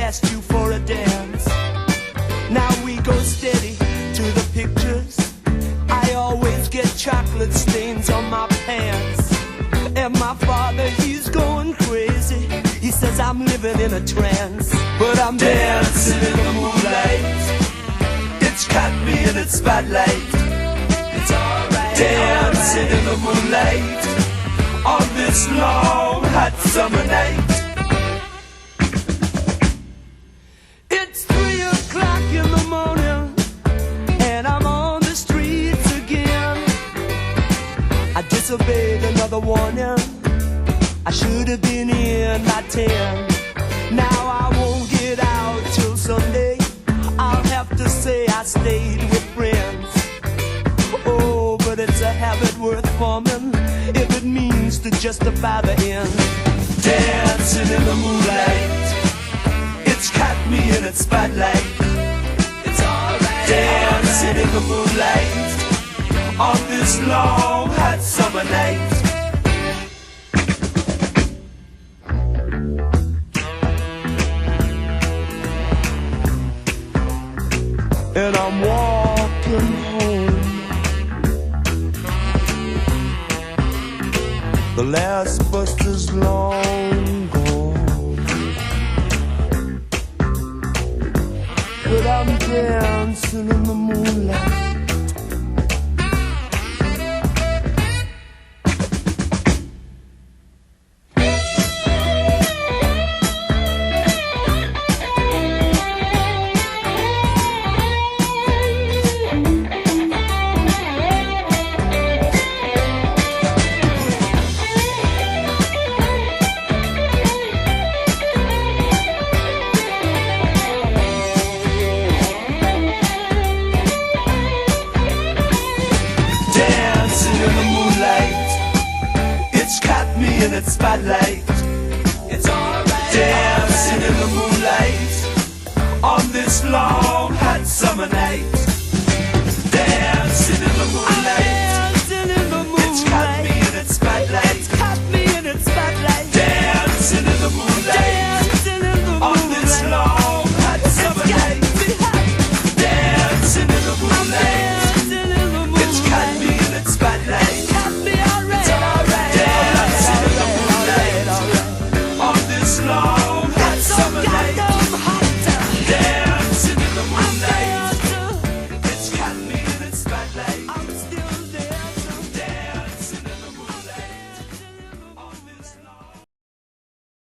asked you for a dance. Now we go steady to the pictures. I always get chocolate stains on my pants. And my father, he's going crazy. He says I'm living in a trance. But I'm dancing in the moonlight. It's caught me in its spotlight. It's alright. Dancing in the moonlight on this long hot summer night. It's 3 o'clock in the morning and I'm on the streets again. I disobeyed another warning. I should have been in by 10. Now I won't get out till Sunday. I'll have to say I stayed with friends. Oh, but it's a habit worth forming if it means to justify the end. Dancing in the moonlight, it's caught me in its spotlight. It's alright. Dancing in the moonlight on this long hot summer night. And I'm walking home. The last bus is long gone, but I'm dancing in the moonlight. In its spotlight, it's alright. Dancing in the moonlight on this long hot summer night.